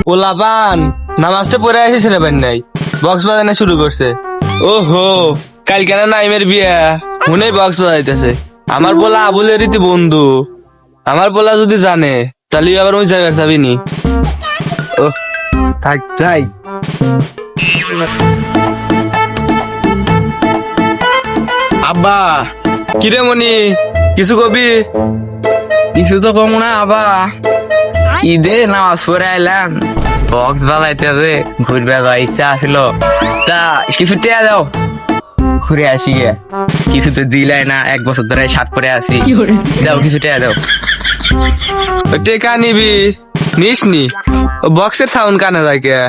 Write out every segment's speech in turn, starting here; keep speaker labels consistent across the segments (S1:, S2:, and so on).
S1: পোলাপান নামাজটা পড়ে এসেছে রে ভাই নাই বক্স বাজানো শুরু করছে। ওহো কালকে না নাইমের বিয়া মনে বক্স বাজাইতেছে। আমার পোলা আবুলের রীতি বন্ধু, আমার পোলা যদি জানে তাহলে আবার ওই জায়গায় যাবিনি। ও থাক যাই।
S2: আব্বা
S1: কিরে মনি কিছু কবি?
S2: কিছু তো কম না আব্বা, ঈদে নামাজ পড়ে আইলাম, বক্স বাজাইতে হবে, ঘুরবে যাওয়ার ইচ্ছা আছিল, তা কিছু টেয়া দাও ঘুরে আসি গে। কিছু তো দিলাই না, 1 বছর ধরে সাত পরে আছি, দাও কিছু টেয়া দাও।
S1: টেকা নিবি নিস নি, বক্সের সাউন্ড কানে থাকে।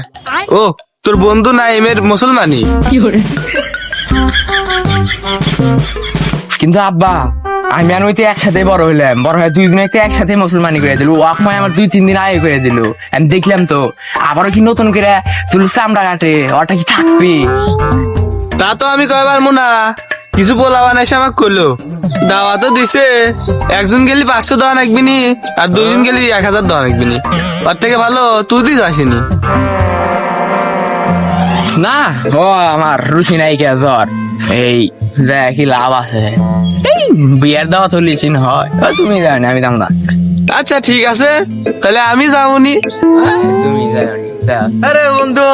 S1: ও তোর বন্ধু নাইমের মুসলমানি।
S2: কিন্তু আব্বা আমি আর ওই তো একসাথে বড় হইলাম, বড় হয়ে 2 জনে একসাথে মুসলমানি করে দিল। ওয়াকমায় আমার 2-3 দিন আগে করে দিল, আমি দেখলাম তো। আবারও কি নতুন করে চুল চামড়া কাটে, ওটা কি থাকবে?
S1: তা তো আমি কয়বার মুনা কিছু বলাবান এসে আমাকে করলো, দাওয়া তো দিছে, একজন গেলি 500 দেওয়া নাকবি নি, আর 2 জন গেলি 1000 দেওয়া নাকবি নি। ওর থেকে ভালো তুই দিস আসিনি।
S2: না ও আমার রুচি নাই কে জ্বর, এই যা কি লাভ আছে, এই বিয়ের দাওয়া তো লিচিন হয়, ও তুমি জানি আমি দাম না।
S1: আচ্ছা ঠিক আছে তাহলে আমি যাবনি।
S2: তুমি জানি
S1: আরে বন্ধু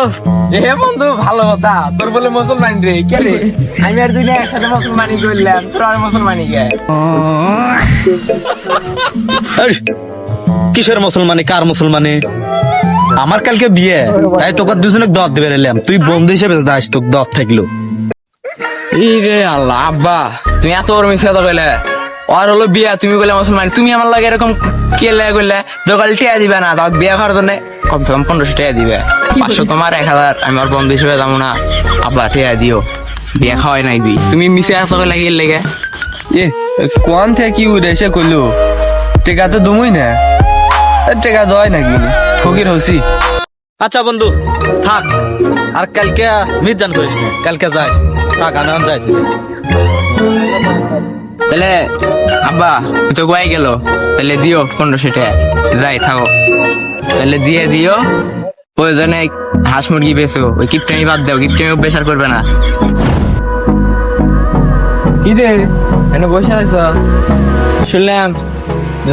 S2: এ বন্ধু ভালো কথা, তোর বলে মুসলমান রে কে রে? আমি আর দুই একসাথে মুসলমানি করলাম, তোর আর মুসলমানি কে?
S3: কিসের মুসলমানি, কার মুসলমানি? আমার কালকে বিয়ে, তাই তোকে দুজনে দাওয়াত দিবে এলাম, তুই বন্ধু হিসেবে যাস, তোকে দাওয়াত থাকলো।
S2: ই রে আল্লাহ, আব্বা তুমি এত বড় মিথ্যা কথা কইলে। আর হলো বিয়া, তুমি কইলে মুসলমান, তুমি আমার লাগে এরকম কেলে কইলে? দোকান টিয়া দিবে না, তাও বিয়া করার জন্য কমসে কম 1500 টাকা দিবে, 500 তোমার, 1000 আমি আর বন্ধু হিসেবে যাবো না। আব্বা টিয়া দিও, বিয়া খাওয়াই নাইবি, তুমি মিশে এত কইলে কি লেগে?
S1: এ কোন থেকে কি উঠেছে করলো, টেকা তো দুমুই না, টেকা দেওয়াই নাকি ফকির হসি।
S3: আচ্ছা বন্ধু থাক, আর কালকে মিজান করিস না, কালকে যাই থাক, আনান যাইছিল।
S2: তাহলে আব্বা তুই তো গোয়াই গেল, তাহলে দিও 1500 টাকা, যাই থাকো, তাহলে দিয়ে দিও। প্রয়োজনে হাঁস মুরগি বেচো, ওই কিপটামি বাদ দাও, কিপটামি বেচার করবে না। কি রে এনে বসে আছ? শুনলাম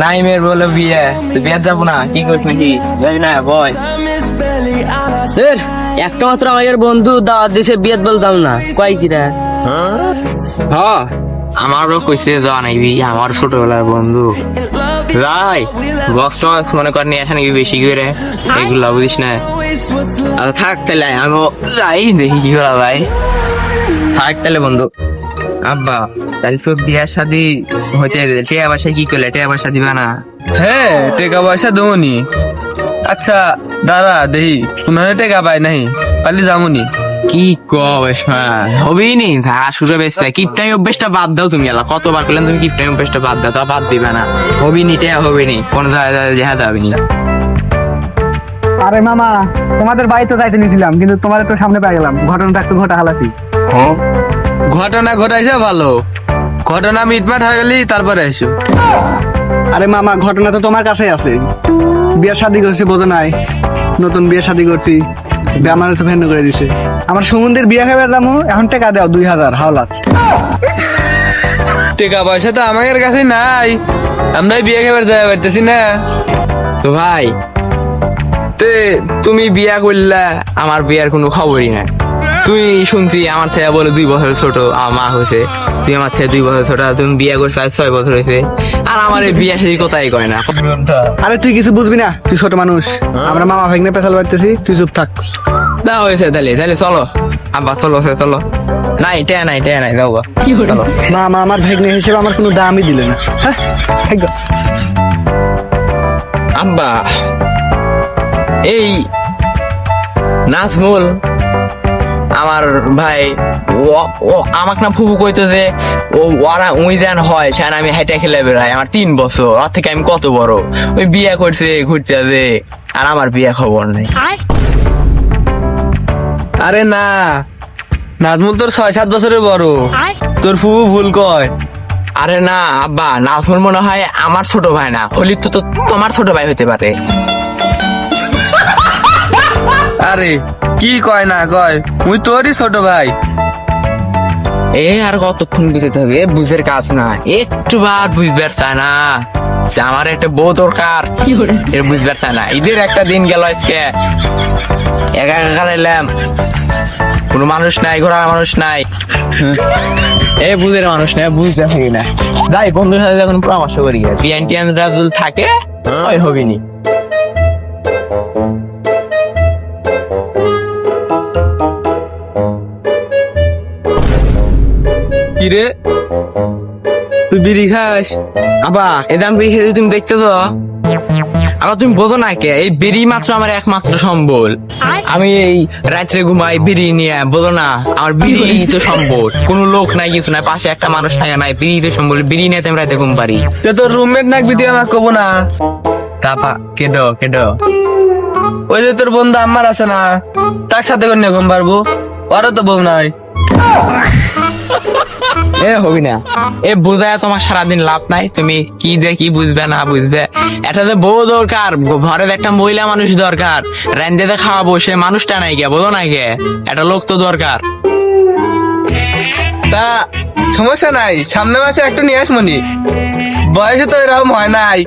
S2: নাইমের বলে বিয়ে, তুই বিয়ে যাবো না, কি করিস নাকি? যাবি না বয়।
S4: একটা মাত্র আমাদের বন্ধু দাওয়াত দিছে, বিয়েত বলতাম না, কয় কিরা?
S2: হ্যাঁ আমারও কইছে যাওয়া নাইবি, আমার ছোটবেলার বন্ধু। যাই বক্স মনে কর নিয়ে আসা নাকি বেশি করে, এগুলা বুঝিস না। আচ্ছা থাক তাহলে আমি যাই, দেখি কি করা ভাই। থাক তাহলে বন্ধু। আব্বা তাহলে তো বিয়ার শাদি হচ্ছে, টিয়া বাসায় কি করলে? টিয়া বাসা দিবা না?
S1: হ্যাঁ টেকা পয়সা দেবনি। আচ্ছা দাঁড়া দেখি 1500 টাকা পাই নাই, পালি যামুনি।
S2: কি কস হবেই নি, আসলে বেশ কিপটামি অভ্যেসটা বাদ দাও তুমি। আল্লাহ কতবার করলেন তুমি কিপটামি অভ্যেসটা বাদ দাও, তা বাদ দিবে না। হবি নি টিয়া হবে নি, কোন জায়গায় যেতে হবে নি।
S5: আরে মামা, তোমাদের বাড়ি তো যাইতে নিয়েছিলাম, কিন্তু তোমাদের তো সামনে পেয়ে গেলাম, ঘটনাটা একটু ঘটা হালাতি।
S1: ঘটনা ঘটাইছে ভালো, ঘটনা মিটমাট হয়ে গেলি তারপরে এসো।
S5: আরে মামা ঘটনা তো তোমার কাছেই আছে, বিয়ে শাদী করছি বোঝো নাই, নতুন বিয়ে শাদী করছি, আমার তো ভেন্ন করে দিছে। আমার সুমন্দির বিয়ে খাবে দামো, এখন টাকা দাও 2000 হাওলাত।
S1: টাকা পয়সা তো আমাদের কাছে নাই, আমরাই বিয়ে খাবার যাওয়া পারতেছি না।
S2: তো ভাই তুমি বিয়া করলা, আমার বিয়ার কোনো খবরই নাই। তুই শুনতি আমার থেকে বলে 2 বছর ছোট আমার মা হয়েছে, তুই আমার থেকে 2 বছর ছোট, তুমি বিয়া করছিস 6 বছর হয়েছে, আর আমার এই বিয়া সেই কথাই কয় না।
S5: আরে তুই কিছু বুঝবি না, তুই ছোট মানুষ, আমরা মামা ভাগ্নে পেছাল বাড়তেছি, তুই চুপ থাক।
S2: না হয়েছে তাহলে তাহলে চলো আব্বা, চলো চলো। নাই টেয়া নাই যাও গো।
S5: মামা আমার ভাগ্নে হিসেবে আমার কোনো দামই দিলে না। হ্যাঁ
S2: আব্বা এই নাজমুল আমার ভাই, ও আমাকে না ফুফু কইতো যে ওরা ওই যেন হয় সেন আমি হেঁটে খেলে বেড়াই, আমার 3 বছর, ওর থেকে আমি কত বড়, ওই বিয়ে করছে ঘুরতে যে, আর আমার বিয়ে খবর নেই।
S1: আরে না, নাজমুল তোর 6-7 বছরের বড়, তোর ফুফু ভুল কয়।
S2: আরে না আব্বা, নাজমুল মনে হয় আমার ছোট ভাই না, হলি তো তোমার ছোট ভাই হতে পারে।
S1: আরে কি কয় না কয়, মুই তোরই ছোট ভাই।
S2: এ আর কতক্ষণ বুঝতে হবে, বুঝের কাজ না, একটু বার বুঝবার চায় না যে আমার একটা বউ দরকার, এটা বুঝবার চায় না। ঈদের একটা দিন গেল আজকে, একা একা এলাম, কোনো মানুষ নাই, ঘোরার মানুষ নাই, এ বুঝের মানুষ নাই, বুঝতে থাকি না। যাই বন্ধুর সাথে যখন পরামর্শ করি, বিয়ান টিয়ান রাজুল থাকে ওই হবিনি।
S1: কি রে, তুই বিড়ি খাস?
S2: আবা এদাম বিড়ি তুমি দেখতে তো, আবার তুমি বোঝো না কে, এই বিড়ি মাত্র আমার একমাত্র সম্বল। আমি এই রাত্রে ঘুমাই বিড়ি নিয়ে, বোঝো না, আমার বিড়ি তো সম্বল, কোনো লোক নাই, কিছু নাই, পাশে একটা মানুষ থাকে নাই, বিড়ি তো সম্বল, বিড়ি নিয়ে আমি রাতে ঘুম পারি।
S1: তে তোর রুমমেট নাকবি, তুই আমাকে কব না?
S2: তাপা কেডো কেডো,
S1: ওই যে তোর বন্ধু আমার আছে না, তার সাথে করে নিয়ে ঘুম পারবো, ওরও তো বউ নাই।
S2: এ হবি না, এ বোঝায় তোমার সারাদিন লাভ নাই, তুমি কি যে কি বুঝবে না বুঝবে। এটাতে বউ দরকার, ঘরের একটা মহিলা মানুষ দরকার, রান্দেতে খাওয়াবো, সে মানুষটা নাই গে, বোঝো না গে, একটা লোক তো দরকার।
S1: তা সমস্যা নাই, সামনের মাসে একটু নিয়ে আসমনি, বয়সে তো এরকম হয় নাই।